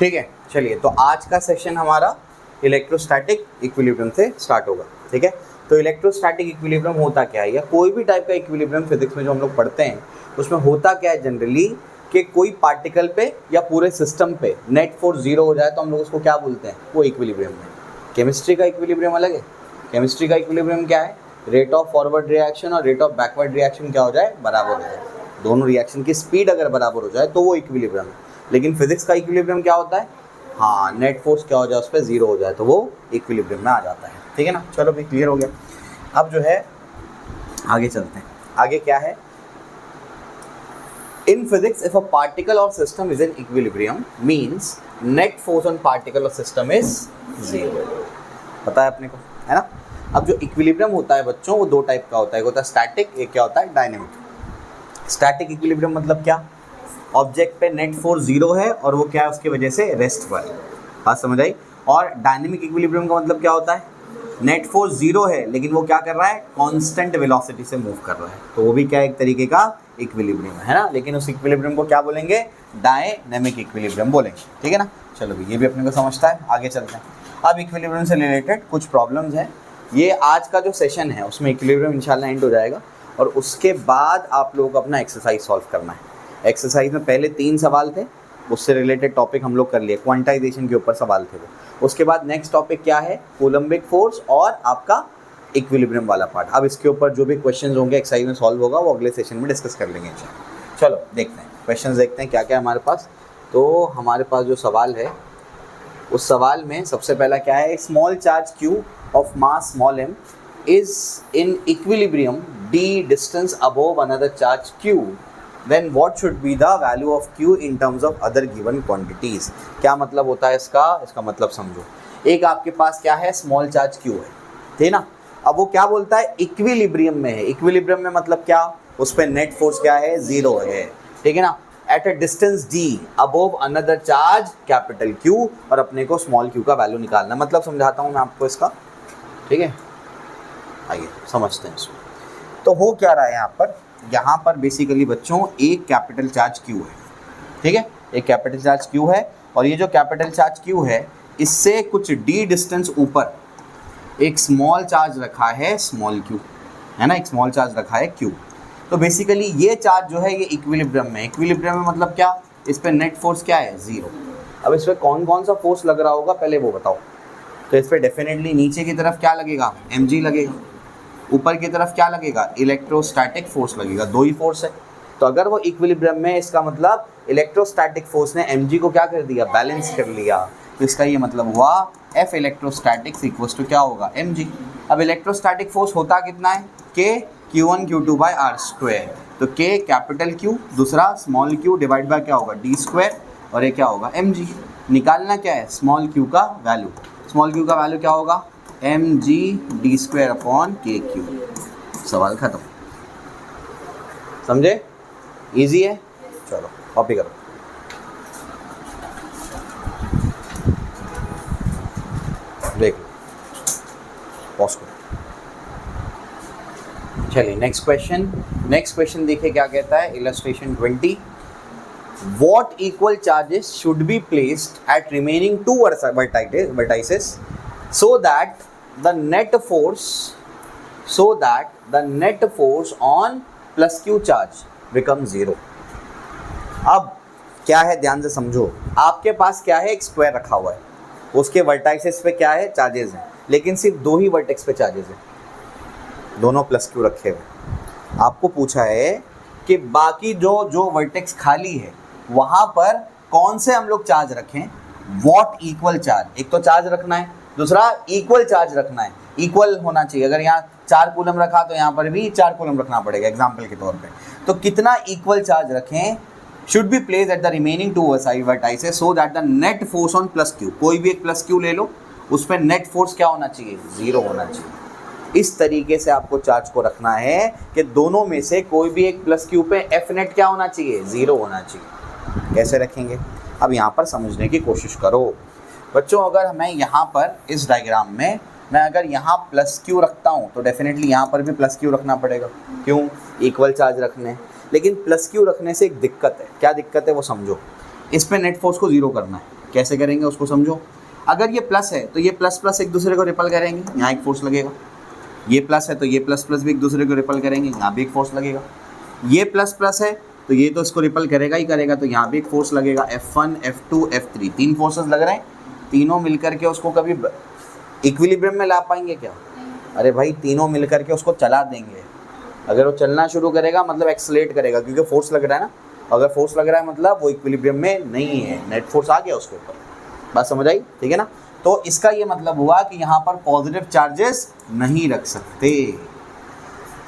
ठीक है, चलिए तो आज का सेशन हमारा इलेक्ट्रोस्टैटिक इक्विलिब्रियम से स्टार्ट होगा। ठीक है, तो इलेक्ट्रोस्टैटिक इक्विलिब्रियम होता क्या है, या कोई भी टाइप का इक्विलिब्रियम फिजिक्स में जो हम लोग पढ़ते हैं उसमें होता क्या है जनरली कि कोई पार्टिकल पे या पूरे सिस्टम पे नेट फोर्स जीरो हो जाए तो हम लोग उसको क्या बोलते हैं, वो इक्विलिब्रियम है। केमिस्ट्री का इक्विलिब्रियम अलग है। केमिस्ट्री का इक्विलिब्रियम क्या है, रेट ऑफ फॉरवर्ड रिएक्शन और रेट ऑफ बैकवर्ड रिएक्शन क्या हो जाए, बराबर हो जाए। दोनों रिएक्शन की स्पीड अगर बराबर हो जाए तो वो इक्विलिब्रियम है। लेकिन फिजिक्स का इक्विलिब्रियम क्या होता है, हाँ नेट फोर्स क्या हो जाए उस पर जीरो हो जाए तो वो इक्विलिब्रियम में आ जाता है। ठीक है ना, चलो भाई क्लियर हो गया। अब जो है आगे चलते हैं। आगे क्या है, in physics if a particle or system is in equilibrium means net force on particle or system is zero. पता है अपने को, है ना। अब जो इक्विलिब्रियम होता है बच्चों वो दो टाइप का होता है, एक होता है स्टैटिक, एक क्या होता है डायनेमिक। स्टैटिक इक्विलिब्रियम मतलब क्या, ऑब्जेक्ट पे नेट फोर्स जीरो है और वो क्या है उसकी वजह से रेस्ट पर है। बात समझ आई। और डायनेमिक इक्विलिब्रियम का मतलब क्या होता है, नेट फोर्स जीरो है लेकिन वो क्या कर रहा है, कांस्टेंट वेलोसिटी से मूव कर रहा है, तो वो भी क्या एक तरीके का इक्विलिब्रियम है ना। लेकिन उस इक्विलिब्रियम को क्या बोलेंगे, डायनेमिक इक्विलिब्रियम बोलेंगे। ठीक है ना, चलो ये भी अपने को समझता है। आगे चलते हैं। अब इक्विलिब्रियम से रिलेटेड कुछ प्रॉब्लम्स हैं। ये आज का जो सेशन है उसमें इक्विलिब्रियम इंशाल्लाह एंड हो जाएगा और उसके बाद आप लोगों को अपना एक्सरसाइज सॉल्व करना है। एक्सरसाइज में पहले 3 सवाल थे, उससे रिलेटेड टॉपिक हम लोग कर लिए, क्वांटाइजेशन के ऊपर सवाल थे वो। उसके बाद नेक्स्ट टॉपिक क्या है, कोलम्बिक फोर्स और आपका इक्विलिब्रियम वाला पार्ट। अब इसके ऊपर जो भी क्वेश्चंस होंगे एक्सरसाइज में सॉल्व होगा वो अगले सेशन में डिस्कस कर लेंगे। चलो देखते हैं क्वेश्चंस, देखते हैं क्या क्या है हमारे पास। तो हमारे पास जो सवाल है उस सवाल में सबसे पहला क्या है, small charge Q of mass small m is in equilibrium d distance above another charge q, then what should be the value of q in terms of other given quantities। क्या मतलब होता है इसका मतलब समझो। एक आपके पास क्या है, स्मॉल चार्ज q है, ठीक ना। अब वो क्या बोलता है, इक्विलिब्रियम में है। इक्विलिब्रियम में मतलब क्या, उस पर नेट फोर्स क्या है, जीरो है। ठीक है ना, at a distance d above another charge capital q, और अपने को स्मॉल q का वैल्यू निकालना। मतलब समझाता हूँ मैं आपको इसका, ठीक है। आइए समझते हैं इसको। तो हो क्या रहा है यहाँ पर बेसिकली बच्चों एक कैपिटल चार्ज Q है, ठीक है। एक कैपिटल चार्ज Q है और ये जो कैपिटल चार्ज Q है इससे कुछ d डिस्टेंस ऊपर एक स्मॉल चार्ज रखा है, स्मॉल q, है ना। एक स्मॉल चार्ज रखा है Q। तो बेसिकली ये चार्ज जो है ये इक्विलिब्रियम में। इक्विलिब्रियम में मतलब क्या, इस पर नेट फोर्स क्या है, जीरो। अब इस पर कौन कौन सा फोर्स लग रहा होगा पहले वो बताओ। तो इस पर डेफिनेटली नीचे की तरफ क्या लगेगा, mg लगेगा। ऊपर की तरफ क्या लगेगा, इलेक्ट्रोस्टैटिक फोर्स लगेगा। दो ही फोर्स है, तो अगर वो इक्विलिब्रियम में, इसका मतलब इलेक्ट्रोस्टैटिक फोर्स ने mg को क्या कर दिया, बैलेंस कर लिया। तो इसका ये मतलब हुआ F इलेक्ट्रोस्टैटिक्स इक्वल्स टू क्या होगा, mg। अब इलेक्ट्रोस्टैटिक फोर्स होता कितना है, K Q1 Q2 by R square. तो K कैपिटल Q, दूसरा स्मॉल q डिवाइड बाय क्या होगा, d स्क्वायर, और ये क्या होगा, mg। निकालना क्या है, स्मॉल q का वैल्यू। स्मॉल q का वैल्यू क्या होगा, mg d square upon kq। सवाल खत्म, समझे, इजी है। चलो कॉपी करो। देख लो, पॉज करो। चलिए नेक्स्ट क्वेश्चन देखिए क्या कहता है। Illustration 20, what equal charges should be placed at remaining two vertices so that the net force on plus q charge becomes zero। अब क्या है, ध्यान से समझो। आपके पास क्या है, एक स्क्वायर रखा हुआ है, उसके वर्टाइसेस पे क्या है, चार्जेस हैं, लेकिन सिर्फ दो ही वर्टेक्स पे चार्जेस हैं, दोनों प्लस क्यू रखे हुए। आपको पूछा है कि बाकी जो वर्टेक्स खाली है वहाँ पर कौन से हम लोग चार्ज रखें, वॉट इक्वल चार्ज। एक तो चार्ज रखना है, दूसरा इक्वल चार्ज रखना है, इक्वल होना चाहिए। अगर यहाँ 4 कूलम रखा तो यहाँ पर भी 4 कूलम रखना पड़ेगा एग्जाम्पल के तौर पे। तो कितना इक्वल चार्ज रखें, should be place at the remaining to vertices so that the net force on plus Q, कोई भी एक प्लस क्यू ले लो, उस पर नेट फोर्स क्या होना चाहिए, जीरो होना चाहिए। इस तरीके से आपको चार्ज को रखना है कि दोनों में से कोई भी एक प्लस क्यू पे एफ नेट क्या होना चाहिए, जीरो होना चाहिए। कैसे रखेंगे, अब यहाँ पर समझने की कोशिश करो बच्चों। अगर मैं यहाँ पर इस डायग्राम में मैं अगर यहाँ प्लस क्यू रखता हूँ तो डेफिनेटली यहाँ पर भी प्लस क्यू रखना पड़ेगा, क्यों, इक्वल चार्ज रखने। लेकिन प्लस क्यू रखने से एक दिक्कत है, क्या दिक्कत है वो समझो। इस पे नेट फोर्स को जीरो करना है, कैसे करेंगे उसको समझो। अगर ये प्लस है तो ये प्लस प्लस एक दूसरे को रिपल करेंगे, यहाँ एक फोर्स लगेगा। ये प्लस है तो ये प्लस प्लस भी एक दूसरे को रिपल करेंगे, यहाँ भी एक फोर्स लगेगा। ये प्लस प्लस है तो ये तो इसको रिपल करेगा ही करेगा, तो यहाँ भी एक फोर्स लगेगा। F1 F2 F3 तीन फोर्सेस लग रहे हैं, तीनों मिलकर के उसको कभी इक्विलिब्रियम में ला पाएंगे क्या? अरे भाई तीनों मिलकर के उसको चला देंगे। अगर वो चलना शुरू करेगा मतलब एक्सलेट करेगा, क्योंकि फोर्स लग रहा है ना। अगर फोर्स लग रहा है मतलब वो इक्विलिब्रियम में नहीं है, नेट फोर्स आ गया उसके ऊपर। बात समझ आई? ठीक है ना। तो इसका ये मतलब हुआ कि यहाँ पर पॉजिटिव चार्जेस नहीं रख सकते,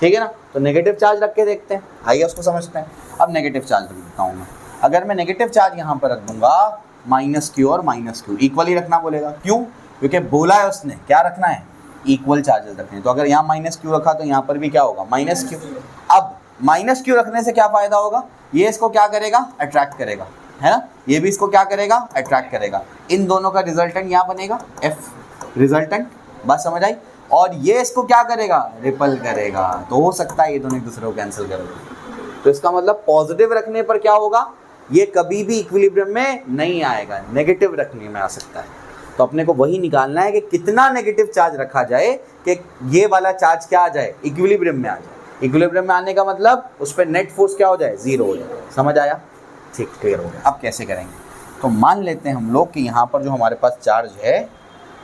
ठीक है ना। तो नेगेटिव चार्ज रख के देखते हैं, आइए उसको समझते हैं। अब नेगेटिव चार्ज रख देता हूँ मैं। अगर मैं नेगेटिव चार्ज यहाँ पर रख दूंगा -q और -q इक्वली रखना बोलेगा। क्यों? क्योंकि बोला है उसने क्या रखना है, इक्वल चार्जेस रखने। तो अगर यहाँ -q रखा तो यहाँ पर भी क्या होगा, -q। अब -q रखने से क्या फ़ायदा होगा, ये इसको क्या करेगा, अट्रैक्ट करेगा, है ना। ये भी इसको क्या करेगा, अट्रैक्ट करेगा। इन दोनों का रिजल्टेंट यहाँ बनेगा F रिजल्टेंट। बात समझ आई? और ये इसको क्या करेगा, रिपल करेगा। तो हो सकता है ये दोनों एक दूसरे को कैंसिल करेगा। तो इसका मतलब पॉजिटिव रखने पर क्या होगा, ये कभी भी इक्विलिब्रियम में नहीं आएगा, नेगेटिव रखने में आ सकता है। तो अपने को वही निकालना है कि कितना नेगेटिव चार्ज रखा जाए कि ये वाला चार्ज क्या आ जाए, इक्विलिब्रियम में आ जाए। इक्विलिब्रियम में आने का मतलब उस पर नेट फोर्स क्या हो जाए, 0 हो जाए। समझ आया? ठीक, क्लियर हो गया। अब कैसे करेंगे, तो मान लेते हैं हम लोग कि यहाँ पर जो हमारे पास चार्ज है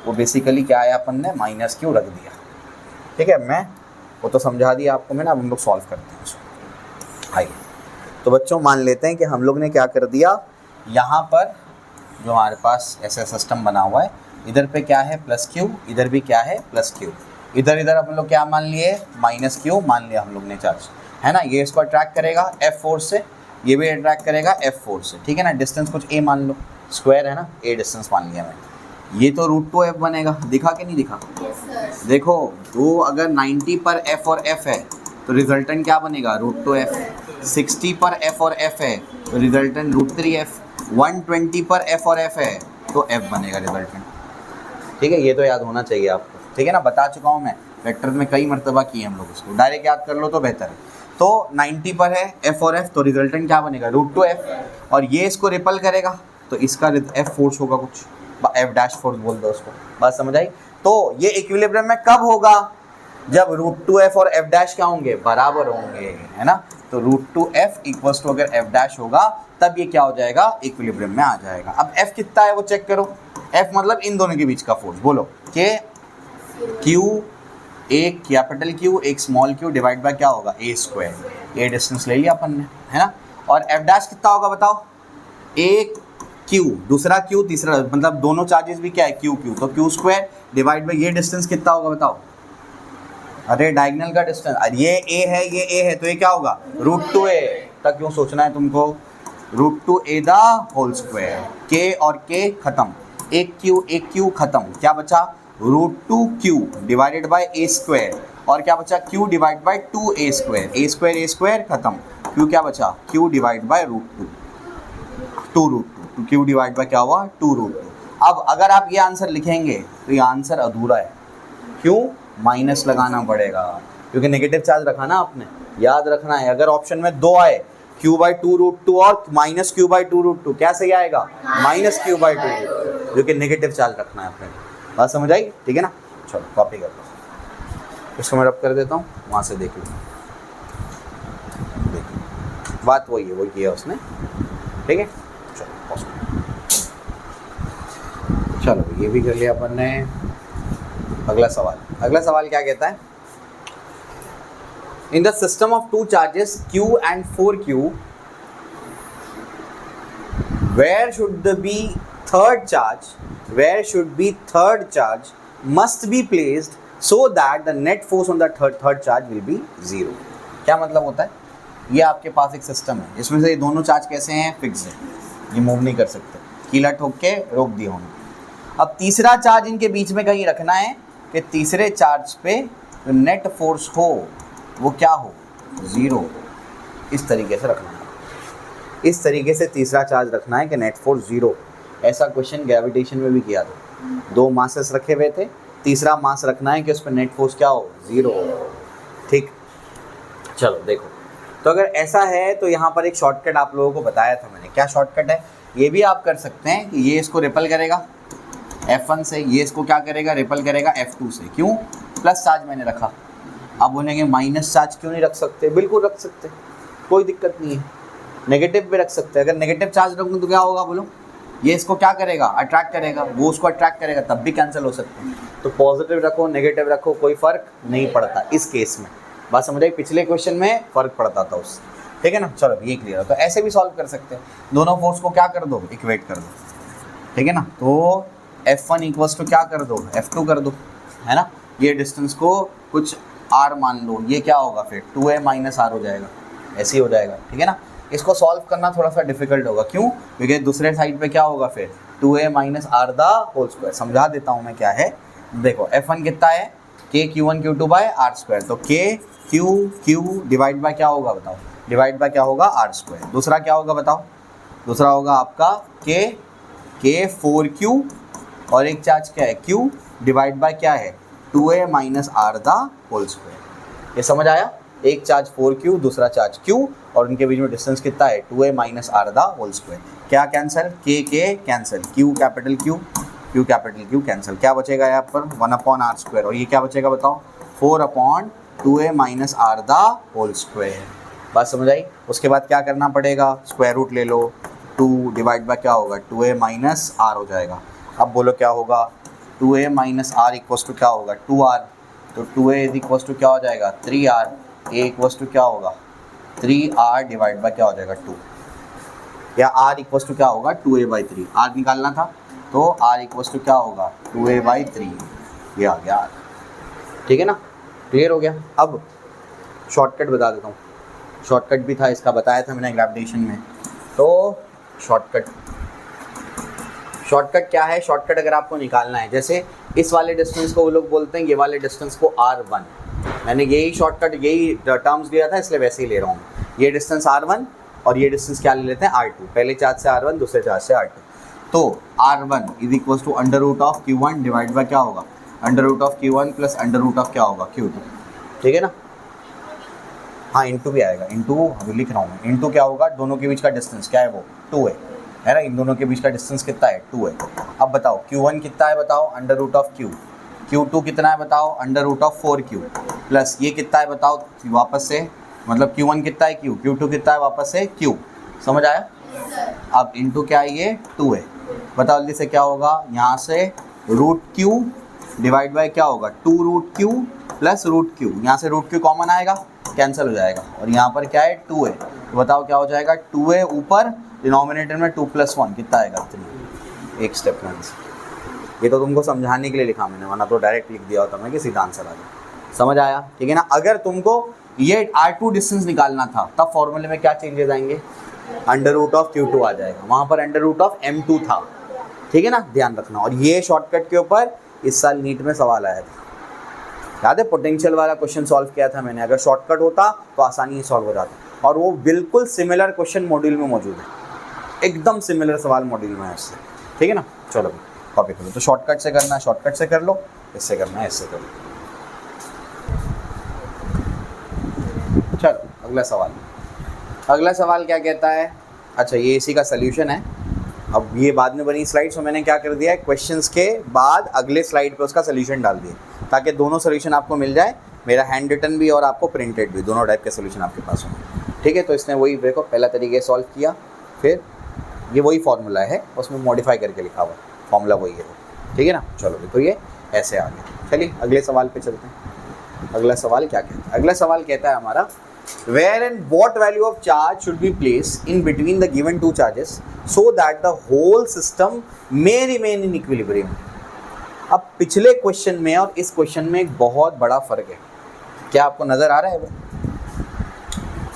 वो बेसिकली क्या है, अपन ने -q रख दिया, ठीक है। मैं वो तो समझा दिया आपको मैंने, अब हम लोग सॉल्व करते हैं उसको। आइए, तो बच्चों मान लेते हैं कि हम लोग ने क्या कर दिया, यहाँ पर जो हमारे पास ऐसा सिस्टम बना हुआ है, इधर पे क्या है +q, इधर भी क्या है +q, इधर इधर अपन लोग क्या मान लिए, -q मान लिया हम लोग ने चार्ज, है ना। ये इसको अट्रैक्ट करेगा F फोर्स से, ये भी अट्रैक्ट करेगा F फोर्स से, ठीक है ना। डिस्टेंस कुछ a मान लो, स्क्वायर है ना, a डिस्टेंस मान लिया मैंने। ये तो √2f बनेगा, दिखा कि नहीं दिखा? yes, देखो तो अगर 90 पर f और f है तो रिजल्टेंट क्या बनेगा, √2f। 60 पर f और f है तो रिजल्टेंट √3f। 120 पर f और f है तो f बनेगा रिजल्टेंट, ठीक है। ये तो याद होना चाहिए आपको, ठीक है ना। बता चुका हूँ मैं, वेक्टर में कई मरतबा किए हम लोग, इसको डायरेक्ट याद कर लो तो बेहतर है। तो 90 पर है f और f तो रिजल्टेंट क्या बनेगा, √2f। और ये इसको रिपल करेगा तो इसका f फोर्स होगा कुछ, F' फोर्स बोल दो उसको। बात समझ आई? तो ये इक्विलिब्रियम में कब होगा, जब √2f और f' क्या होंगे, बराबर होंगे, है ना। तो √2f इक्वल्स टू अगर f' होगा तब ये क्या हो जाएगा, इक्विलिब्रियम में आ जाएगा। अब f कितना है वो चेक करो। f मतलब इन दोनों के बीच का फोर्स, बोलो कि q, एक कैपिटल Q एक स्मॉल q डिवाइड बाय क्या होगा, a²। ये डिस्टेंस ले लिया अपन ने, है ना। और f' कितना होगा बताओ, एक q दूसरा q तीसरा, मतलब दोनों चार्जेस भी क्या है, q q, तो q² डिवाइड बाय ये डिस्टेंस कितना होगा बताओ। अरे डायगोनल का डिस्टेंस, ये a है ये a है तो ये क्या होगा, √2a। तक क्यों सोचना है तुमको, √2a the whole square. k और k खत्म, एक q खत्म, क्या बचा, √2q डिवाइडेड बाय a²। और क्या बचा, q divide bye 2a², a² खत्म, q क्या बचा, q divide bye √2 q divide by क्या हुआ, 2√2। अब अगर आप ये आंसर लिखेंगे तो ये आंसर अधूरा है। क्यों, माइनस लगाना पड़ेगा, क्योंकि नेगेटिव चार्ज रखा ना आपने, याद रखना है। अगर ऑप्शन में 2 आए, q/2√2 और -q/2√2, क्या सही आएगा, -q/2, क्योंकि नेगेटिव चार्ज रखना है आपने। बात समझ आई? ठीक है ना। चलो कॉपी कर लो, इसको मैं रब कर देता हूँ, वहाँ से देख लो। बात वही है, वही किया उसने, ठीक है। चलो ये भी कर लिया अपन ने। अगला सवाल क्या कहता है, in the system of 2 charges q and 4q, where should be third charge must be placed so that the net force on the third charge will be 0। क्या मतलब होता है, ये आपके पास एक सिस्टम है, इसमें से ये दोनों चार्ज कैसे हैं, फिक्स है, ये मूव नहीं कर सकते, कीला ठोक के रोक दिया होंगे। अब तीसरा चार्ज इनके बीच में कहीं रखना है कि तीसरे चार्ज पे जो नेट फोर्स हो वो क्या हो, 0। इस तरीके से रखना है, इस तरीके से तीसरा चार्ज रखना है कि नेट फोर्स 0। ऐसा क्वेश्चन ग्रेविटेशन में भी किया था, 2 मासेस रखे हुए थे, तीसरा मास रखना है कि उस पर नेट फोर्स क्या हो, 0। ठीक, चलो देखो, तो अगर ऐसा है तो यहाँ पर एक शॉर्टकट आप लोगों को बताया था मैंने। क्या शॉर्टकट है, ये भी आप कर सकते हैं कि ये इसको रिपल करेगा F1 से, ये इसको क्या करेगा, रिपल करेगा F2 से। क्यों? प्लस चार्ज मैंने रखा। आप बोलेंगे माइनस चार्ज क्यों नहीं रख सकते? बिल्कुल रख सकते, कोई दिक्कत नहीं है। नेगेटिव भी रख सकते हैं। अगर नेगेटिव चार्ज रखूँ तो क्या होगा बोलो? ये इसको क्या करेगा, अट्रैक्ट करेगा, वो उसको अट्रैक्ट करेगा, तब भी कैंसिल हो सकते हैं। तो पॉजिटिव रखो नेगेटिव रखो कोई फ़र्क नहीं पड़ता इस केस में। बात समझ आई? पिछले क्वेश्चन में फ़र्क पड़ता था उससे, ठीक है ना। चलो ये क्लियर है। तो ऐसे भी सॉल्व कर सकते हैं, दोनों फोर्स को क्या कर दो, इक्वेट कर दो, ठीक है ना। तो F1 इक्वल्स टू क्या कर दो, F2 कर दो, है ना। ये डिस्टेंस को कुछ R मान लो, ये क्या होगा फिर 2a माइनस R हो जाएगा, ऐसे ही हो जाएगा, ठीक है ना। इसको सॉल्व करना थोड़ा सा डिफिकल्ट होगा, क्यों? क्योंकि दूसरे साइड पे क्या होगा फिर 2a minus R the whole square. समझा देता हूँ मैं क्या है। देखो F1 कितना है, k q1 q2 by R square. तो k q डिवाइड बाय क्या होगा बताओ, डिवाइड बाय क्या होगा R स्क्वायर। दूसरा क्या होगा बताओ, दूसरा होगा आपका k 4q और एक चार्ज क्या है q डिवाइड बाय क्या है 2a minus R the whole square. ये समझ आया? एक चार्ज 4q दूसरा चार्ज q और उनके बीच में डिस्टेंस कितना है 2a minus R the whole square. क्या cancel, k cancel, q capital Q cancel. क्या बचेगा यहाँ पर 1/r स्क्वायर और ये क्या बचेगा बताओ 4/2a minus R the whole square. बात समझ आई? उसके बाद क्या करना पड़ेगा, स्क्वायर रूट ले लो, 2 डिवाइड बाय क्या होगा 2a माइनस R हो जाएगा। अब बोलो क्या होगा, 2a minus R equals to क्या होगा 2r। तो 2a इज इक्वल्स टू क्या हो जाएगा 3r, a इक्वल्स टू क्या होगा 3r डिवाइड बाय क्या हो जाएगा 2, या r इक्वल्स टू क्या होगा 2a बाई 3। r निकालना था तो r इक्वल्स टू क्या होगा 2a बाई 3, ये आ गया r, ठीक है ना। क्लियर हो गया? अब शॉर्टकट बता देता हूँ, शॉर्टकट भी था इसका, बताया था मैंने ग्रेविटेशन में। तो शॉर्टकट क्या है, शॉर्टकट अगर आपको निकालना है, जैसे इस वाले डिस्टेंस को वो लोग बोलते हैं ये वाले डिस्टेंस को R1, मैंने यही शॉर्टकट यही टर्म्स लिया था इसलिए वैसे ही ले रहा हूँ। ये डिस्टेंस R1 और ये डिस्टेंस क्या ले लेते हैं R2, पहले चार्ज से R1 दूसरे चार्ज से R2। तो R1 is equals to under root of Q1 divide by क्या होगा under root of Q1 plus under root of क्या होगा Q2, ठीक है ना। हाँ इंटू भी आएगा, इंटू अभी लिख रहा हूँ मैं, इंटू क्या होगा दोनों के बीच का डिस्टेंस क्या है वो 2 है ना। इन दोनों के बीच का डिस्टेंस कितना है 2 है। अब बताओ Q1 कितना है बताओ under root of Q, Q2 कितना है बताओ under root of 4Q, plus ये कितना है बताओ वापस से, मतलब Q1 कितना है Q, Q2 कितना है वापस से Q। समझ आया? अब इंटू क्या है ये 2 है। बताओ जल्दी से क्या होगा, यहाँ से रूट Q डिवाइड बाय क्या होगा 2 root Q plus root Q, यहाँ से रूट Q कॉमन आएगा कैंसिल हो जाएगा और यहाँ पर क्या है 2 है। तो बताओ क्या हो जाएगा 2 है ऊपर डिनोमिनेटर में 2 + 1 कितना आएगा 3। एक स्टेप में ये तो तुमको समझाने के लिए लिखा मैंने, वरना तो डायरेक्ट लिख दिया होता मैं कि सीधा आंसर आ गया। समझ आया? ठीक है ना। अगर तुमको ये R2 डिस्टेंस निकालना था तब फॉर्मूले में क्या चेंजेस आएंगे, अंडर रूट ऑफ Q2 आ जाएगा, वहाँ पर अंडर रूट ऑफ M2 था, ठीक है ना, ध्यान रखना। और ये शॉर्टकट के ऊपर इस साल नीट में सवाल आया था, याद है, पोटेंशियल वाला क्वेश्चन सॉल्व किया था मैंने। अगर शॉर्टकट होता तो आसानी से सॉल्व हो जाता, और वो बिल्कुल सिमिलर क्वेश्चन मॉड्यूल में मौजूद है, एकदम सिमिलर सवाल मॉड्यूल में है उससे, ठीक है ना। चलो कॉपी करो, तो शॉर्टकट से करना है शॉर्टकट से कर लो, इससे करना है इससे कर लो। चलो अगला सवाल, अगला सवाल क्या कहता है, अच्छा ये इसी का सल्यूशन है। अब ये बाद में बनी स्लाइड, तो मैंने क्या कर दिया है, क्वेश्चंस के बाद अगले स्लाइड पे उसका सल्यूशन डाल दिया, ताकि दोनों सल्यूशन आपको मिल जाए, मेरा हैंड रिटन भी और आपको प्रिंटेड भी, दोनों टाइप के सल्यूशन आपके पास हों, ठीक है। तो इसने वही देखो पहला तरीके सॉल्व किया, फिर ये वही फार्मूला है, उसमें मॉडिफाई करके लिखा हुआ फार्मूला वही है, ठीक है ना। चलो तो ये ऐसे आ गया। चलिए अगले सवाल पे चलते हैं। अगला सवाल क्या कहता है, अगला सवाल कहता है हमारा, where and what value of charge should be placed in between the given two charges so that the whole system may remain in equilibrium। अब पिछले क्वेश्चन में और इस क्वेश्चन में एक बहुत बड़ा फर्क है, क्या आपको नजर आ रहा है?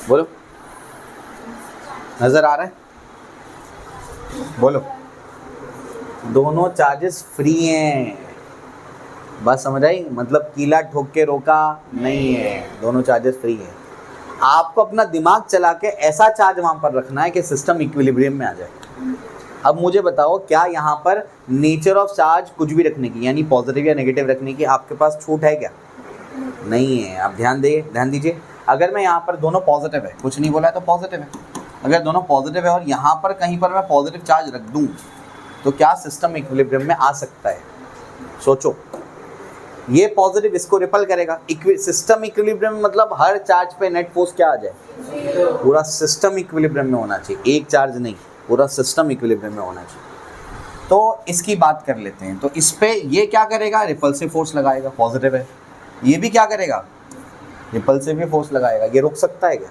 बोलो, नजर आ रहा है? बोलो। दोनों चार्जेस फ्री हैं, बात समझ आई, मतलब कीला ठोक के रोका नहीं है, दोनों चार्जेस फ्री है। आपको अपना दिमाग चला के ऐसा चार्ज वहां पर रखना है कि सिस्टम इक्विलिब्रियम में आ जाए। अब मुझे बताओ, क्या यहाँ पर नेचर ऑफ चार्ज कुछ भी रखने की, यानी पॉजिटिव या नेगेटिव रखने की आपके पास छूट है क्या? नहीं है। आप ध्यान दीजिए। अगर मैं यहाँ पर दोनों पॉजिटिव है, कुछ नहीं बोला है तो पॉजिटिव है, अगर दोनों पॉजिटिव है और यहाँ पर कहीं पर मैं पॉजिटिव चार्ज रख दूँ तो क्या सिस्टम इक्विलिब्रियम में आ सकता है? सोचो, ये पॉजिटिव इसको रिपल करेगा। सिस्टम इक्विलिब्रियम मतलब हर चार्ज पे नेट फोर्स क्या आ जाए? पूरा सिस्टम इक्विलिब्रियम में होना चाहिए, एक चार्ज नहीं, पूरा सिस्टम इक्विलिब्रियम में होना चाहिए। तो इसकी बात कर लेते हैं। तो इस पे ये क्या करेगा? रिपल्सिव फोर्स लगाएगा, पॉजिटिव है। ये भी क्या करेगा? रिपल्सिव भी फोर्स लगाएगा। ये रोक सकता है क्या?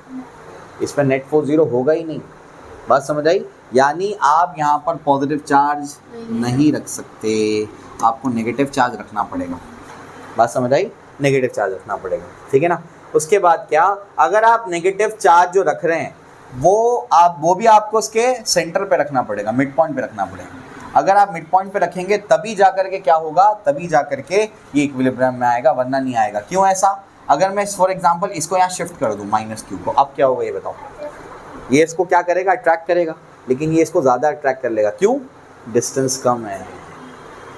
इस पर नेट फोर्स जीरो होगा ही नहीं। बात समझ आई? यानी आप यहाँ पर पॉजिटिव चार्ज नहीं रख सकते, आपको नेगेटिव चार्ज रखना पड़ेगा। बात समझ आई? नेगेटिव चार्ज रखना पड़ेगा, ठीक है ना। उसके बाद क्या, अगर आप नेगेटिव चार्ज जो रख रहे हैं वो भी आपको उसके सेंटर पे रखना पड़ेगा, मिड पॉइंट पे रखना पड़ेगा। अगर आप मिड पॉइंट पे रखेंगे तभी जा करके क्या होगा, तभी जा करके ये इक्विलिब्रियम में आएगा, वरना नहीं आएगा। क्यों ऐसा? अगर मैं फॉर एग्जांपल इसको यहाँ शिफ्ट कर दूँ -q को, अब क्या होगा ये बताओ? ये इसको क्या करेगा? अट्रैक्ट करेगा, लेकिन ये इसको ज़्यादा अट्रैक्ट कर लेगा। क्यों? डिस्टेंस कम है।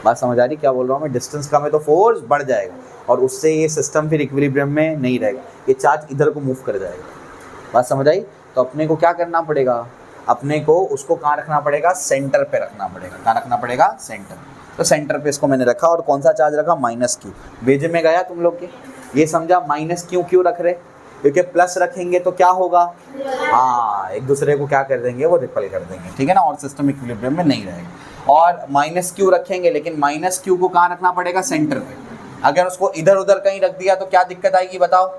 बात समझ आ रही क्या बोल रहा हूँ मैं? डिस्टेंस कम है तो फोर्स बढ़ जाएगा और उससे ये सिस्टम फिर इक्विलिब्रियम में नहीं रहेगा, ये चार्ज इधर को मूव कर जाएगा। बात समझ आई? तो अपने को क्या करना पड़ेगा? अपने को उसको कहाँ रखना पड़ेगा? सेंटर पे रखना पड़ेगा। कहाँ रखना पड़ेगा? सेंटर। तो सेंटर पे इसको मैंने रखा और कौन सा चार्ज रखा? -q। बेजे में गया तुम लोग के? ये समझा -q क्यों रख रहे? क्योंकि प्लस रखेंगे तो क्या होगा? हाँ, एक दूसरे को क्या कर देंगे? वो रिपल कर देंगे, ठीक है ना, और सिस्टम इक्विलिब्रियम में नहीं रहेगा। और -q रखेंगे, लेकिन -q को कहाँ रखना पड़ेगा? सेंटर पे। अगर उसको इधर उधर कहीं रख दिया तो क्या दिक्कत आएगी बताओ?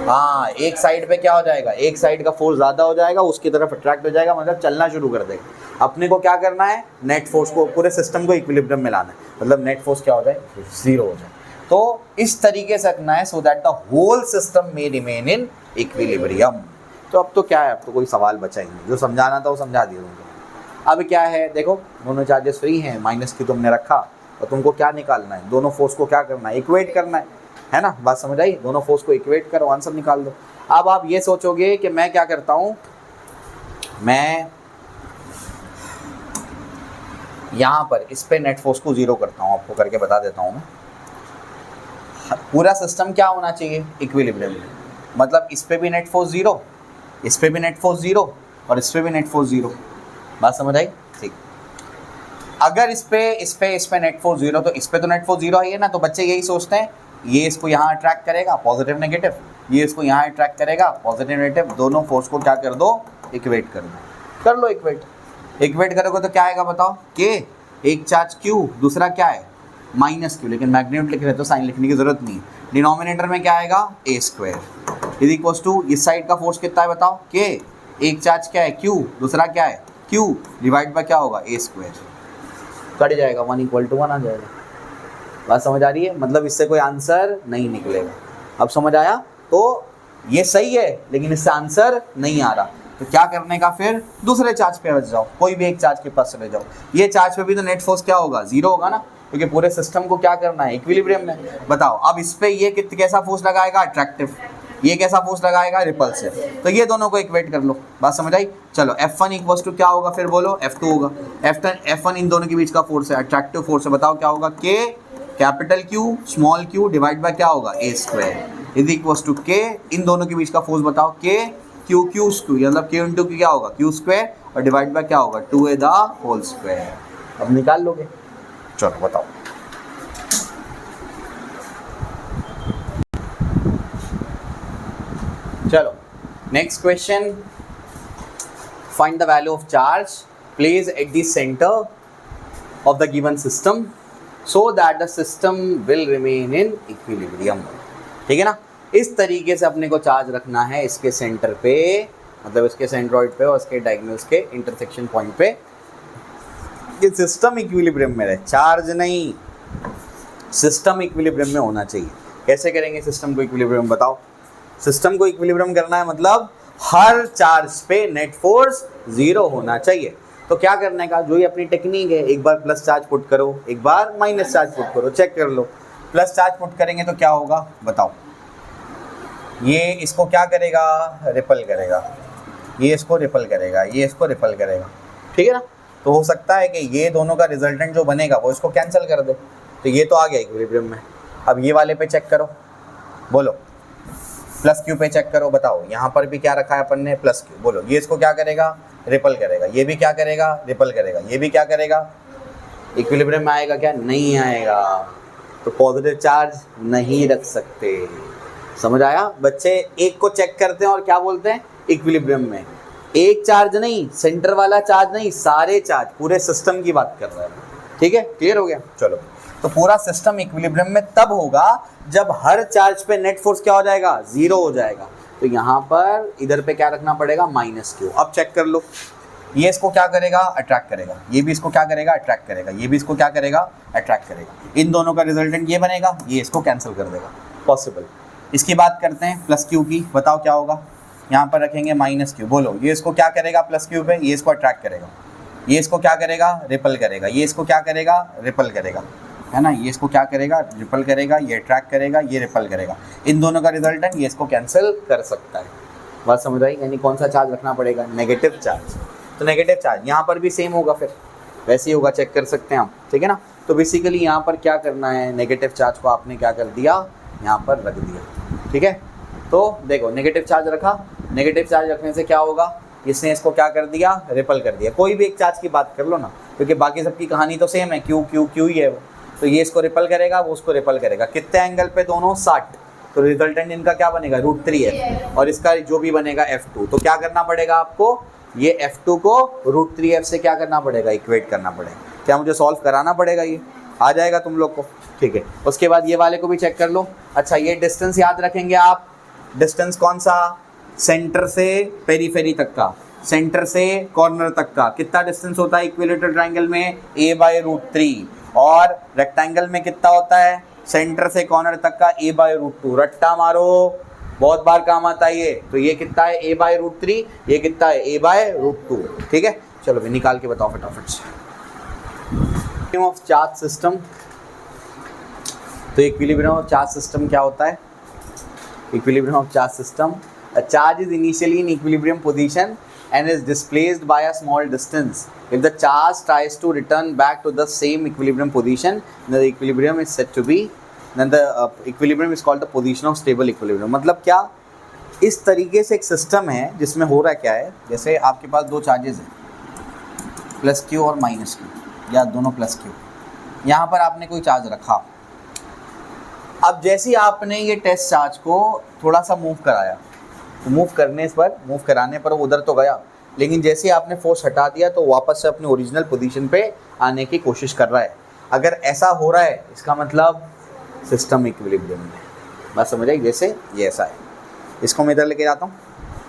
हाँ, एक साइड पे क्या हो जाएगा? एक साइड का फोर्स ज़्यादा हो जाएगा, उसकी तरफ अट्रैक्ट हो जाएगा, मतलब चलना शुरू कर देगा। अपने को क्या करना है? नेट फोर्स को, पूरे सिस्टम को इक्विलिब्रियम में लाना है, मतलब नेट फोर्स क्या हो जाए? 0 हो जाए। तो इस तरीके से रखना है, so that the whole system में रिमेन इन इक्विलिब्रियम। तो अब तो क्या है, अब तो कोई सवाल बचा ही नहीं, जो समझाना था वो समझा दिया तुमको। अब क्या है देखो, दोनों चार्जेस फ्री हैं, -q तुमने रखा और तुमको क्या निकालना है? दोनों फोर्स को क्या करना है? इक्वेट करना है ना। बात समझ आई? दोनों फोर्स को इक्वेट करो, आंसर निकाल दो। अब आप ये सोचोगे कि मैं क्या करता हूँ, मैं यहाँ पर इस पे नेट फोर्स को 0 करता हूँ, आपको करके बता देता हूँ मैं। पूरा सिस्टम क्या होना चाहिए? इक्विलिब्रियम में। मतलब इस पे भी नेट फोर्स 0, इस पे भी नेट फोर्स 0 और इस पे भी नेट फोर्स 0। बात समझ आई? ठीक। अगर इस पे नेट फोर्स 0, तो इस पे तो नेट फोर्स 0 है ना। तो बच्चे यही सोचते हैं, ये इसको यहाँ अट्रैक्ट करेगा, पॉजिटिव नेगेटिव, ये इसको यहाँ अट्रैक्ट करेगा, पॉजिटिव नेगेटिव, दोनों फोर्स को क्या कर दो? इक्वेट कर दो। कर लो इक्वेट करोगे तो क्या आएगा बताओ? के, एक चार्ज q, दूसरा क्या है? -q, लेकिन मैग्नीट्यूड लिख रहे तो साइन लिखने की जरूरत नहीं है। डिनोमिनेटर में क्या आएगा? a² इज इक्वल टू, इस साइड का फोर्स कितना है बताओ? k, एक चार्ज क्या है? q, दूसरा क्या है? q, डिवाइड बाय क्या होगा? a²। कट जाएगा, 1 = 1 आ जाएगा। बात समझ आ रही है? मतलब इससे कोई आंसर नहीं निकलेगा। अब समझ आया? तो ये सही है, लेकिन इससे आंसर नहीं आ रहा, तो क्या करने का? फिर दूसरे चार्ज पे बच जाओ, कोई भी एक चार्ज के पास चले जाओ। ये चार्ज पे भी तो नेट फोर्स क्या होगा? 0 होगा ना, क्योंकि पूरे सिस्टम को क्या करना है? इक्विलिब्रियम में। बताओ, अब इस पे ये कैसा फोर्स लगाएगा? अट्रैक्टिव। ये कैसा फोर्स लगाएगा? रिपल्सिव। तो ये दोनों को इक्वेट कर लो। बात समझ आई? चलो, F1 = क्या होगा? फिर बोलो, F2 होगा। F1 इन दोनों के बीच का फोर्स है, अट्रैक्टिव फोर्स है। बताओ क्या होगा? K, capital Q, small q, divide by क्या होगा? a² is equal to K, इन दोनों के बीच का फोर्स बताओ? K, Q मतलब Q इंटू क्या होगा? q² और डिवाइड बाय क्या होगा? 2a the whole square. अब निकाल लोगे? चलो बताओ। चलो, next question, find the value of charge place at the centre of the given system so that the system will remain in equilibrium. ठीक है ना। इस तरीके से अपने को चार्ज रखना है इसके सेंटर पे, मतलब इसके सेंट्रॉइड पे और इसके डायगोनल्स के इंटरसेक्शन पॉइंट पे, कि सिस्टम इक्विलिब्रियम में रहे, चार्ज नहीं, सिस्टम इक्विलिब्रियम में होना चाहिए। कैसे करेंगे सिस्टम को इक्विलिब्रियम? बताओ। सिस्टम को इक्विलिब्रियम करना है मतलब हर चार्ज पे नेट फोर्स 0 होना चाहिए। तो क्या करने का, जो ये अपनी टेक्निक है, एक बार प्लस चार्ज पुट करो, एक बार माइनस चार्ज पुट करो, चेक कर लो। प्लस चार्ज पुट करेंगे तो क्या होगा बताओ? ये इसको क्या करेगा? रिपल करेगा। ये इसको रिपल करेगा, ये इसको रिपल करेगा। ठीक है ना। तो हो सकता है कि ये दोनों का रिजल्टेंट जो बनेगा वो इसको कैंसिल कर दे, तो ये तो आ गया इक्विलिब्रियम में। अब ये वाले पे चेक करो, बोलो प्लस क्यू पे चेक करो, बताओ यहाँ पर भी क्या रखा है अपन ने, प्लस क्यू। बोलो ये इसको क्या करेगा, रिपल करेगा, ये भी क्या करेगा, रिपल करेगा, ये भी क्या करेगा, इक्विलिब्रियम में आएगा क्या, नहीं आएगा। तो पॉजिटिव चार्ज नहीं रख सकते। समझ आया बच्चे? एक को चेक करते हैं और क्या बोलते हैं, इक्विलिब्रियम में। एक चार्ज नहीं, सेंटर वाला चार्ज नहीं, सारे चार्ज, पूरे सिस्टम की बात कर रहे हैं। ठीक है, क्लियर हो गया? चलो, तो पूरा सिस्टम इक्विलिब्रियम में तब होगा जब हर चार्ज पे नेट फोर्स क्या हो जाएगा, 0 हो जाएगा। तो यहाँ पर इधर पे क्या रखना पड़ेगा, माइनस क्यू। अब चेक कर लो, ये इसको क्या करेगा, अट्रैक्ट करेगा, ये भी इसको क्या करेगा, अट्रैक्ट करेगा, ये भी इसको क्या करेगा, अट्रैक्ट करेगा। इन दोनों का रिजल्टेंट ये बनेगा, ये इसको कैंसिल कर देगा, पॉसिबल। इसकी बात करते हैं प्लस क्यू की, बताओ क्या होगा। यहाँ पर रखेंगे माइनस क्यू। बोलो ये इसको क्या करेगा, प्लस क्यू पे, ये इसको अट्रैक्ट करेगा, ये इसको क्या करेगा, रिपल करेगा, ये इसको क्या करेगा, रिपल करेगा, है ना। ये इसको क्या करेगा, रिपल करेगा, ये अट्रैक्ट करेगा, ये रिपल करेगा। इन दोनों का रिजल्टेंट ये इसको कैंसिल कर सकता है। बात समझ आई? यानी कौन सा चार्ज रखना पड़ेगा, नेगेटिव चार्ज। तो नेगेटिव चार्ज यहाँ पर भी सेम होगा, फिर वैसे ही होगा, चेक कर सकते हैं हम। ठीक है ना। तो बेसिकली यहाँ पर क्या करना है, नेगेटिव चार्ज को आपने क्या कर दिया, यहाँ पर रख दिया। ठीक है, तो देखो नेगेटिव चार्ज रखा, नेगेटिव चार्ज रखने से क्या होगा, इसने इसको क्या कर दिया, रिपल कर दिया। कोई भी एक चार्ज की बात कर लो ना, क्योंकि बाकी सबकी कहानी तो सेम है, क्यू क्यू क्यू ही है वो। तो ये इसको रिपल करेगा, वो उसको रिपल करेगा। कितने एंगल पे, दोनों 60। तो रिजल्टेंट इनका क्या बनेगा, √3 है, और इसका जो भी बनेगा F2। तो क्या करना पड़ेगा आपको, ये F2 को √3F से क्या करना पड़ेगा, इक्वेट करना पड़ेगा। क्या मुझे सॉल्व कराना पड़ेगा, ये आ जाएगा तुम लोग को। ठीक है, उसके बाद ये वाले को भी चेक कर लो। अच्छा, ये डिस्टेंस याद रखेंगे आप, डिस्टेंस कौन सा, सेंटर से पेरीफेरी तक का, सेंटर से कॉर्नर तक का कितना डिस्टेंस होता है इक्विलेटरल ट्रायंगल में, a/√3। और रेक्टेंगल में कितना होता है, सेंटर से कॉर्नर तक का a/√2। रट्टा मारो, बहुत बार काम आता है ये। तो ये कितना है, a/√3, ये कितना है, a/√2। ठीक है, चलो भी निकाल के बताओ फटाफट से। Equilibrium of charge system. तो इक्विलिब्रियम ऑफ चार्ज सिस्टम क्या होता है, equilibrium of charge system, a charge is initially in equilibrium position and is displaced by a small distance. If the charge tries to return back to the same equilibrium position, then the equilibrium is said to be, then the equilibrium is called the position of stable equilibrium. मतलब क्या, इस तरीके से एक system है जिसमें हो रहा क्या है, जैसे आपके पास दो चार्जेस हैं, प्लस क्यू और माइनस क्यू, या दोनों प्लस क्यू। यहाँ पर आपने कोई चार्ज रखा। अब जैसे ही आपने ये टेस्ट चार्ज को थोड़ा सा मूव कराया, तो मूव कराने पर वो उधर तो गया, लेकिन जैसे आपने फोर्स हटा दिया तो वापस से अपनी ओरिजिनल पोजीशन पे आने की कोशिश कर रहा है। अगर ऐसा हो रहा है, इसका मतलब सिस्टम इक्विलिब्रियम में। बात समझ आई? जैसे ये ऐसा है, इसको मैं इधर लेके जाता हूँ,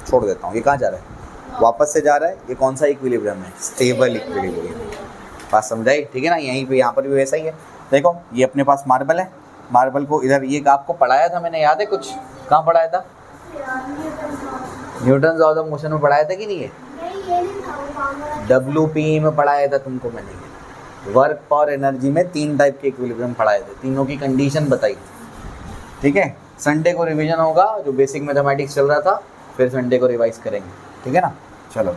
छोड़ देता हूँ, ये कहाँ जा रहा है, वापस से जा रहा है। ये कौन सा इक्विलिब्रियम है, स्टेबल इक्विलिब्रियम। बात समझ आई? ठीक है ना। यहीं पे, यहाँ पर भी वैसा ही है। देखो ये अपने पास मार्बल है, मार्बल को इधर, ये आपको पढ़ाया था मैंने, याद है कुछ, कहाँ पढ़ाया था, न्यूटन लॉ ऑफ मोशन में पढ़ाया था कि नहीं है, WP में पढ़ाया था तुमको मैंने। वर्क और एनर्जी में 3 टाइप के इक्विलिब्रियम पढ़ाए थे, तीनों की कंडीशन बताई थी। ठीक है, संडे को रिवीजन होगा, जो बेसिक मैथमेटिक्स चल रहा था, फिर संडे को रिवाइज करेंगे। ठीक है ना। चलो,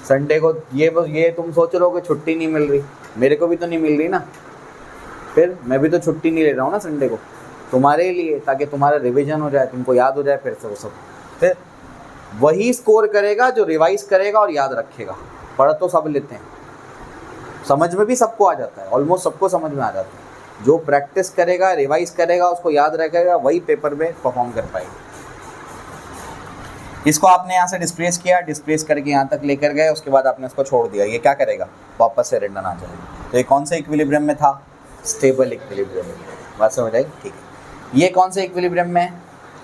संडे को ये तुम सोच रहे हो कि छुट्टी नहीं मिल रही, मेरे को भी तो नहीं मिल रही ना, फिर मैं भी तो छुट्टी नहीं ले रहा हूँ ना संडे को, तुम्हारे लिए, ताकि तुम्हारा रिवीजन हो जाए, तुमको याद हो जाए फिर से वो सब। फिर वही स्कोर करेगा जो रिवाइज करेगा और याद रखेगा। पढ़ तो सब लेते हैं, समझ में भी सबको आ जाता है, ऑलमोस्ट सबको समझ में आ जाता है। जो प्रैक्टिस करेगा, रिवाइज करेगा, उसको याद रखेगा, वही पेपर में परफॉर्म कर पाएगा। इसको आपने यहाँ से डिस्प्लेस किया, डिस्प्लेस करके यहाँ तक लेकर गए, उसके बाद आपने इसको छोड़ दिया, ये क्या करेगा, वापस से रिटर्न आ जाएगा। तो ये कौन से इक्विलिब्रियम में था, स्टेबल इक्विलिब्रियम में। बात समझ आई? ठीक है। ये कौन से इक्विलिब्रियम में,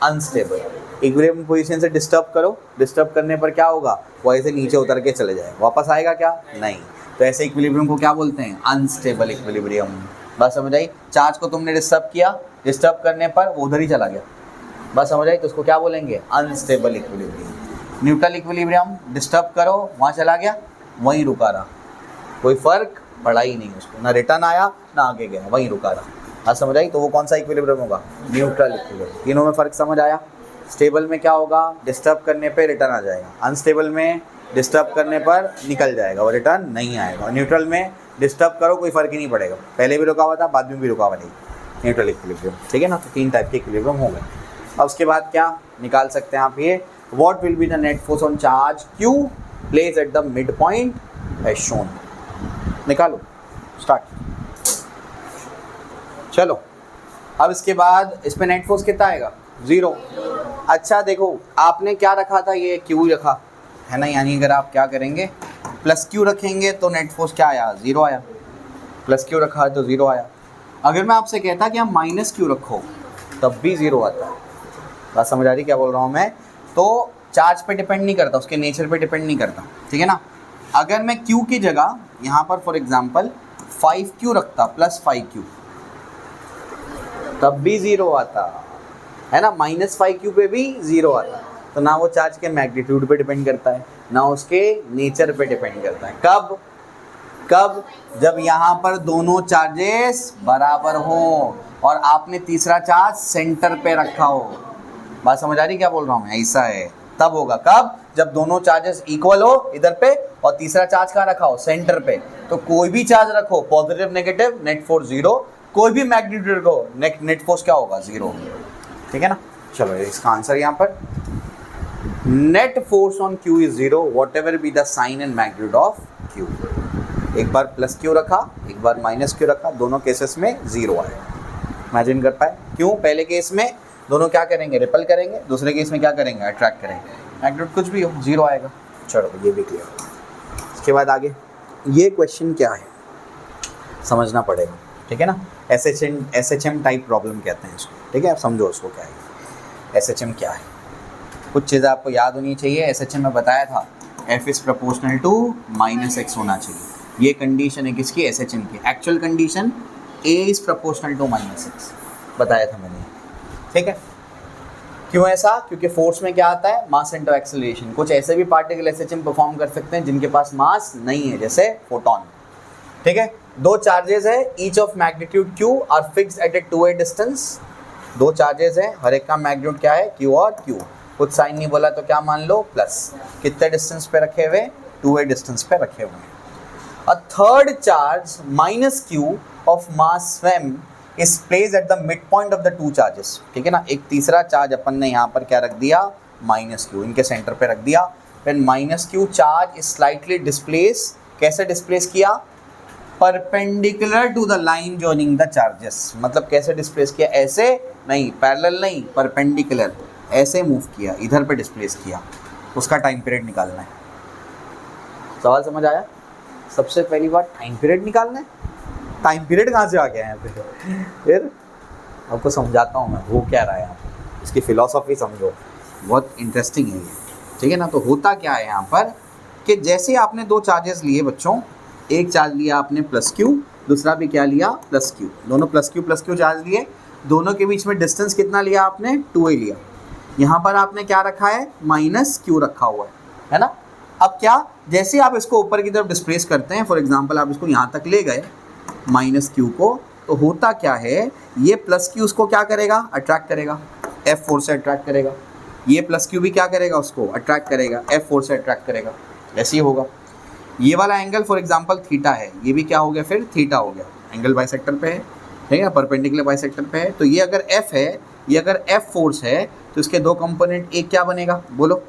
अनस्टेबल। इक्विलिब्रियम पोजीशन से डिस्टर्ब करो, डिस्टर्ब करने पर क्या होगा, वो ऐसे नीचे उतर के चले जाए, वापस आएगा क्या, नहीं। तो ऐसे इक्विलिब्रियम को क्या बोलते हैं, अनस्टेबल इक्विलिब्रियम। बात समझ आई? चार्ज को तुमने डिस्टर्ब किया, डिस्टर्ब करने पर वो उधर ही चला गया। बात समझ आई? तो उसको क्या बोलेंगे, unstable equilibrium. Neutral equilibrium, disturb करो, वहाँ चला गया, वहीं रुका रहा, कोई फर्क पड़ा ही नहीं उसको, ना रिटर्न आया ना आगे गया, वहीं रुका रहा। आज समझ आई? तो वो कौन सा इक्विलिब्रियम होगा, न्यूट्रल इक्विलिब्रियम। तीनों में फ़र्क समझ आया? स्टेबल में क्या होगा, डिस्टर्ब करने पे रिटर्न आ जाएगा, अनस्टेबल में डिस्टर्ब करने पर निकल जाएगा, वो रिटर्न नहीं आएगा। न्यूट्रल में डिस्टर्ब करो, कोई फ़र्क ही नहीं पड़ेगा, पहले भी रुका हुआ था, बाद में भी रुका हुआ नहीं, न्यूट्रल इक्विलिब्रियम। ठीक है ना। तो 3 टाइप के इक्विलिब्रियम हो गए। अब उसके बाद क्या, निकाल सकते हैं आप ये, what will be the net force on charge Q place at the mid point as shown. निकालो, स्टार्ट। चलो अब इसके बाद इस पे नेट फोर्स कितना आएगा, 0। अच्छा देखो आपने क्या रखा था, ये Q रखा है ना, यानी अगर आप क्या करेंगे प्लस Q रखेंगे तो नेट फोर्स क्या आया, 0 आया। प्लस Q रखा है तो 0 आया। अगर मैं आपसे कहता कि आप माइनस Q रखो तब भी 0 आता है। बात समझ आ रही क्या बोल रहा हूँ मैं? तो चार्ज पे डिपेंड नहीं करता, उसके नेचर पे डिपेंड नहीं करता, ठीक है ना। अगर मैं Q की जगह यहाँ पर फॉर एग्जांपल 5Q रखता प्लस 5Q तब भी 0 आता है ना, माइनस 5Q पे भी 0 आता। तो ना वो चार्ज के मैग्नीट्यूड पे डिपेंड करता है ना उसके नेचर पे डिपेंड करता है। कब कब जब यहाँ पर दोनों चार्जेस बराबर हो और आपने तीसरा चार्ज सेंटर पे रखा हो। बात समझ आ रही क्या बोल रहा हूँ मैं? ऐसा है तब होगा। कब? जब दोनों चार्जेस इक्वल हो इधर पे और तीसरा चार्ज कहाँ रखा हो, सेंटर पे। तो कोई भी चार्ज रखो पॉजिटिव नेगेटिव नेट फोर्स 0, कोई भी मैग्नीट्यूड रखो नेट फोर्स क्या होगा, 0। ठीक है ना। चलो इसका आंसर यहाँ पर net force on Q is 0 whatever be the sign and magnitude of Q। एक बार प्लस Q रखा एक बार माइनस Q रखा, दोनों केसेस में 0 आएगा। इमेजिन कर पाए क्यों? पहले केस में दोनों क्या करेंगे, रिपल करेंगे, दूसरे केस में क्या करेंगे, अट्रैक्ट करेंगे। मैग्नीट्यूड कुछ भी हो 0 आएगा। चलो ये भी क्लियर। इसके बाद आगे ये क्वेश्चन क्या है समझना पड़ेगा, ठीक है ना। SHM टाइप प्रॉब्लम कहते हैं इसको, ठीक है। आप समझो उसको क्या है, SHM क्या है। कुछ चीज़ें आपको याद होनी चाहिए। SHM में बताया था F is proportional to -x होना चाहिए। ये कंडीशन है किसकी, SHM की। Actual condition A is proportional to -x बताया था मैंने, ठीक है। क्यों ऐसा? क्योंकि फोर्स में क्या आता है, मास इनटू एक्सेलरेशन। कुछ ऐसे भी पार्टिकल SHM परफॉर्म कर सकते हैं जिनके पास मास नहीं है, जैसे फोटोन, ठीक है। दो चार्जेस है, each of magnitude Q are fixed at a 2a distance. दो चार्जेस है, हर एक का मैग्नीट्यूड क्या है, Q और Q। कुछ साइन नहीं बोला तो क्या मान लो, प्लस। कितने डिस्टेंस पे रखे हुए, 2a डिस्टेंस पे रखे हुए हैं। A third charge -Q of mass m is placed at the mid point of the two charges, ठीक है ना। एक तीसरा चार्ज अपन ने यहाँ पर क्या रख दिया, -Q, इनके सेंटर पे रख दिया। When -Q charge is slightly displace, कैसे डिस्प्लेस किया, perpendicular to the line joining the charges. मतलब कैसे डिस्प्लेस किया, ऐसे नहीं, पैरेलल नहीं, परपेंडिकुलर, ऐसे मूव किया, इधर पे डिस्प्लेस किया। उसका टाइम पीरियड निकालना है। सवाल समझ आया? सबसे पहली बात टाइम पीरियड निकालना है। टाइम पीरियड कहाँ से आ गया है यहाँ पे? फिर आपको समझाता हूँ मैं वो क्या रहा है यहाँ पे, इसकी फिलॉसफी समझो, बहुत इंटरेस्टिंग है ये, ठीक है ना। तो होता क्या है यहाँ पर कि जैसे आपने दो चार्जेस लिए बच्चों, एक चार्ज लिया आपने +Q, दूसरा भी क्या लिया, +Q, दोनों +Q चार्ज लिए। दोनों के बीच में डिस्टेंस कितना लिया आपने, 2a लिया। यहाँ पर आपने क्या रखा है, -Q रखा हुआ है ना। अब क्या, जैसे आप इसको ऊपर की तरफ डिस्प्लेस करते हैं, फॉर एग्जांपल आप इसको यहाँ तक ले गए -Q को, तो होता क्या है, ये +Q उसको क्या करेगा, अट्रैक्ट करेगा, F फोर्स से अट्रैक्ट करेगा। ये +Q भी क्या करेगा, उसको अट्रैक्ट करेगा, F फोर्स से अट्रैक्ट करेगा। ऐसे ही होगा। ये वाला एंगल फॉर एग्जांपल थीटा है, ये भी क्या हो गया, फिर थीटा हो गया। एंगल बाइसेक्टर पे है, ठीक है, परपेंडिकुलर बाइसेक्टर पे है। तो ये अगर F है, ये अगर F फोर्स है, तो इसके दो कंपोनेंट, एक क्या बनेगा, बोलो,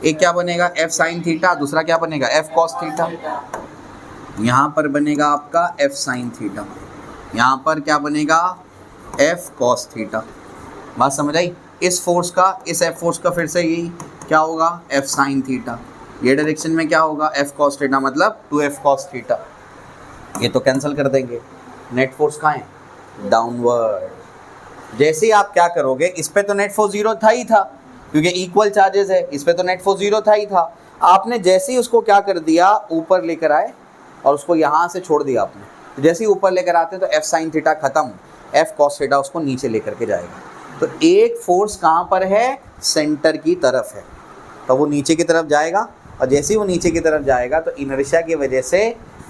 एक क्या बनेगा, F साइन थीटा, दूसरा क्या बनेगा, F कॉस थीटा। यहाँ पर बनेगा आपका F साइन थीटा, यहाँ पर क्या बनेगा, F कॉस थीटा। बात समझ आई? इस फोर्स का, इस F फोर्स का फिर से यही क्या होगा, F साइन थीटा। ये डायरेक्शन में क्या होगा, F कॉस थीटा, मतलब 2F कॉस थीटा। ये तो कैंसिल कर देंगे। नेट फोर्स कहाँ है, डाउनवर्ड। जैसे ही आप क्या करोगे, इस पे तो नेट फोर्स 0 था ही था क्योंकि इक्वल चार्जेस है, इस पे तो नेट फोर्स 0 था ही था। आपने जैसे ही उसको क्या कर दिया, ऊपर लेकर आए और उसको यहाँ से छोड़ दिया आपने। तो जैसे ही ऊपर लेकर आते हैं तो F साइन थीटा खत्म, F कॉस थीटा उसको नीचे लेकर के जाएगा। तो एक फोर्स कहाँ पर है, सेंटर की तरफ है, तो वो नीचे की तरफ जाएगा। और जैसे ही वो नीचे की तरफ जाएगा तो इनर्शिया की वजह से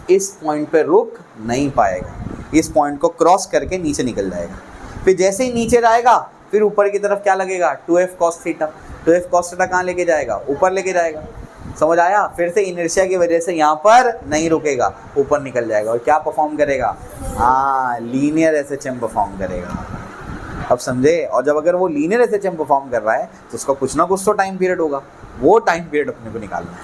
इस पॉइंट पे रुक नहीं पाएगा, इस पॉइंट को क्रॉस करके नीचे निकल जाएगा। फिर जैसे ही नीचे जाएगा, फिर ऊपर की तरफ क्या लगेगा, 2F cos theta. 2F cos theta कहाँ लेके जाएगा, ऊपर लेके जाएगा। समझ आया? फिर से इनर्शिया की वजह से यहाँ पर नहीं रुकेगा, ऊपर निकल जाएगा और क्या परफॉर्म करेगा, हाँ, लीनियर SHM परफॉर्म करेगा। अब समझे। और जब अगर वो लीनियर एसएचएम परफॉर्म कर रहा है तो उसका कुछ ना कुछ तो टाइम पीरियड होगा, वो टाइम पीरियड अपने को निकालना है।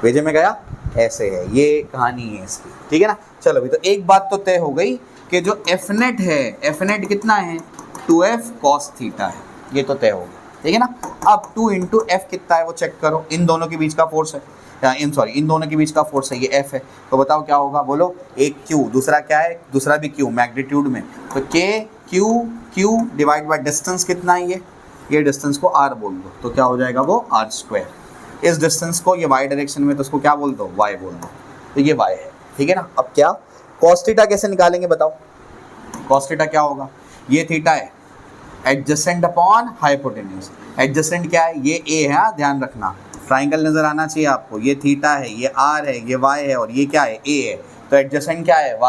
भेजे में गया, ऐसे है, ये कहानी है इसकी, ठीक है ना। चलो अभी तो एक बात तो तय हो गई कि जो एफ नेट है, एफ नेट कितना है 2f cos थीटा है, ये तो तय हो गया, ठीक है ना। अब 2 इंटू एफ कितना है वो चेक करो, इन दोनों के बीच का फोर्स है, इन दोनों के बीच का फोर्स है, ये एफ है। तो बताओ क्या होगा, बोलो। एक क्यू, दूसरा क्या है, दूसरा भी क्यू मैग्नीट्यूड में, तो के क्यू डिवाइड बाय डिस्टेंस कितना है, ये डिस्टेंस को r बोल दो, तो क्या हो जाएगा वो r²। इस डिस्टेंस को ये y डायरेक्शन में, तो उसको क्या बोल दो, y बोल दो, तो ये y है, ठीक है ना। अब क्या cos थीटा कैसे निकालेंगे बताओ। cos थीटा क्या होगा, ये थीटा है एडजेसेंट अपॉन हाइपोटेन्यूज। एडजेसेंट क्या है, ये a है, ध्यान रखना, ट्राइंगल नजर आना चाहिए आपको। ये थीटा है, ये r है, ये y है, और ये क्या है, a है। तो एडजेसेंट क्या है, y,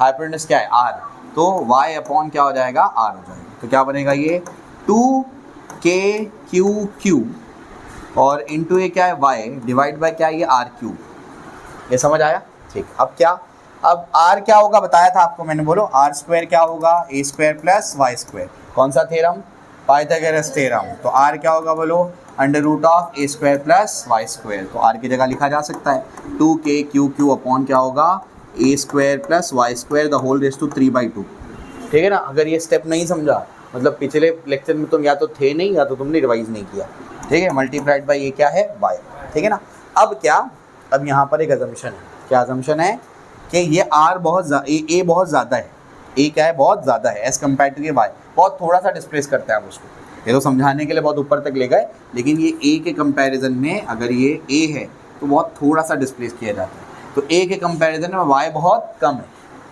हाइपोटेन्यूज क्या है, r, तो y अपॉन क्या हो जाएगा, r हो जाएगा। तो क्या बनेगा, ये 2kq और इंटू ये क्या है, y डिवाइड बाय क्या है, ये r³। ये समझ आया, ठीक। अब क्या, अब r क्या होगा बताया था आपको मैंने, बोलो r² क्या होगा, a² प्लस y²। कौन सा थ्योरम, पाइथागोरस थ्योरम। तो r क्या होगा बोलो, √ऑफ a² प्लस y²। तो r की जगह लिखा जा सकता है 2kq अपॉन क्या होगा, a² plus y² the whole raise to 3/2, ठीक है ना। अगर ये स्टेप नहीं समझा, मतलब पिछले लेक्चर में तुम या तो थे नहीं या तो तुमने रिवाइज नहीं किया, ठीक है। मल्टीप्लाइड बाय ये क्या है, y, ठीक है ना। अब क्या, अब यहाँ पर एक अजम्पशन है, क्या अजम्पशन है कि ये r बहुत a बहुत ज़्यादा है, a क्या है, बहुत ज़्यादा है एज़ कम्पेयर टू ये y, बहुत थोड़ा सा डिस्प्लेस करता है उसको। ये तो समझाने के लिए बहुत ऊपर तक ले गए, लेकिन ये a के कंपैरिजन में अगर ये a है तो बहुत थोड़ा सा डिस्प्लेस किया जाता है। तो a के कंपैरिजन में y बहुत कम है,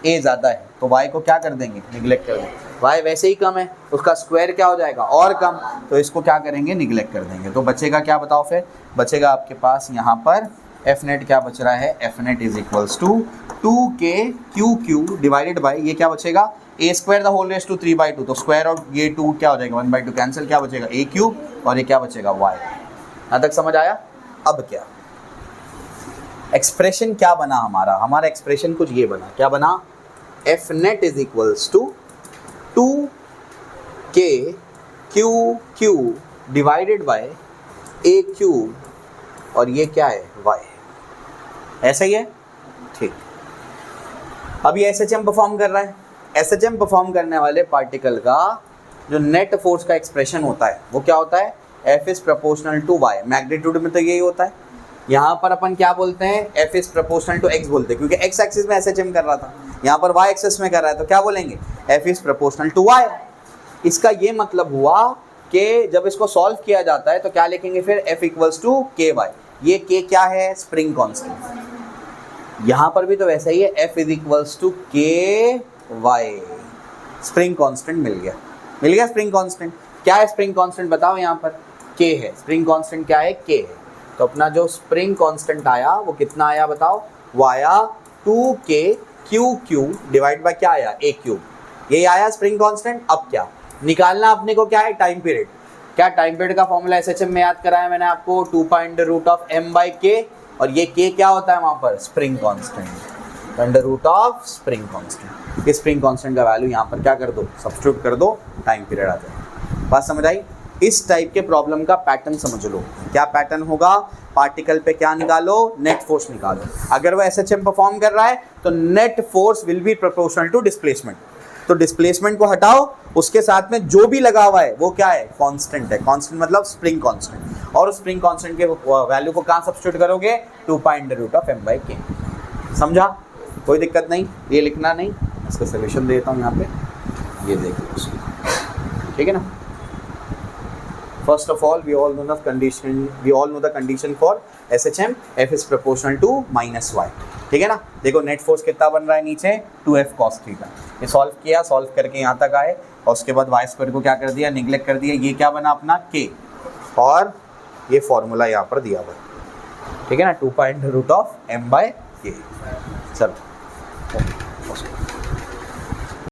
a ज़्यादा है, तो y को क्या कर देंगे, निगलेक्ट कर देंगे। y वैसे ही कम है, उसका स्क्वायर क्या हो जाएगा, और कम, तो इसको क्या करेंगे, निगलेक्ट कर देंगे। तो बचेगा क्या बताओ, फिर बचेगा आपके पास यहाँ पर एफ नेट क्या बच रहा है, F net is equals to 2kq divided by ये क्या बचेगा, a² the whole raise to 3/2। तो स्क्वायर और ये 2 क्या हो जाएगा, 1/2 कैंसिल, क्या बचेगा a³ और ये क्या बचेगा y। यहाँ तक समझ आया। अब क्या एक्सप्रेशन क्या बना हमारा एक्सप्रेशन कुछ ये बना, क्या बना, F net is equals to 2kq divided by a³ और ये क्या है, y। ऐसा ही है, ठीक। अब ये एसएचएम परफॉर्म कर रहा है, एसएचएम परफॉर्म करने वाले पार्टिकल का जो नेट फोर्स का एक्सप्रेशन होता है वो क्या होता है, F is proportional to y। Magnitude में तो यही होता है, यहाँ पर अपन क्या बोलते हैं, F is proportional to x बोलते हैं, क्योंकि x एक्सिस में एसएचएम कर रहा था, यहाँ पर y एक्सिस में कर रहा है, तो क्या बोलेंगे, F is proportional to y। इसका ये मतलब हुआ कि जब इसको सॉल्व किया जाता है तो क्या लिखेंगे फिर, F इक्वल्स टू ky। ये k क्या है, स्प्रिंग कांस्टेंट। यहाँ पर भी तो वैसा ही है, F is equals to ky, spring constant मिल गया स्प्रिंग कांस्टेंट। क्या है स्प्रिंग कांस्टेंट बताओ, यहाँ पर k है, स्प्रिंग कांस्टेंट क्या है, k है। तो अपना जो स्प्रिंग कांस्टेंट आया वो कितना आया बताओ, वो आया 2kq डिवाइड बाय क्या आया, a³। ये आया स्प्रिंग कांस्टेंट। अब क्या निकालना अपने को, क्या है, टाइम पीरियड। क्या टाइम पीरियड का फॉर्मूला एसएचएम में याद कराया मैंने आपको, 2.√m/k, और ये k क्या होता है वहाँ पर, spring constant, √of spring constant. ये स्प्रिंग कांस्टेंट का वैल्यू यहाँ पर क्या कर दो, सब्स्टिट्यूट कर दो, टाइम पीरियड आ जाएगा। बात समझ आई। इस टाइप के प्रॉब्लम का पैटर्न समझ लो, क्या पैटर्न होगा, पार्टिकल पे क्या निकालो, नेट फोर्स निकालो। अगर वो एसएचएम परफॉर्म कर रहा है तो net force will be proportional to displacement. तो डिस्प्लेसमेंट को हटाओ, उसके साथ में जो भी लगा हुआ है वो क्या है, कांस्टेंट है। कांस्टेंट मतलब स्प्रिंग कांस्टेंट, और स्प्रिंग कांस्टेंट के वैल्यू को कहाँ सब्स्टिट्यूट करोगे, 2.√m/k। समझा, कोई दिक्कत नहीं, ये लिखना नहीं, इसका सोल्यूशन देता हूँ यहाँ पे, ये देख लो, ठीक है ना। First of all, we all know the condition for SHM, F is proportional to -y, ठीक है ना। देखो नेट फोर्स कितना बन रहा है नीचे, 2f cos थीटा। ये सॉल्व किया, सॉल्व करके यहाँ तक आए, और उसके बाद y² को क्या कर दिया, निगलेक्ट कर दिया। ये क्या बना अपना k, और ये फॉर्मूला यहाँ पर दिया हुआ, ठीक है ना, 2.√m/k। चलो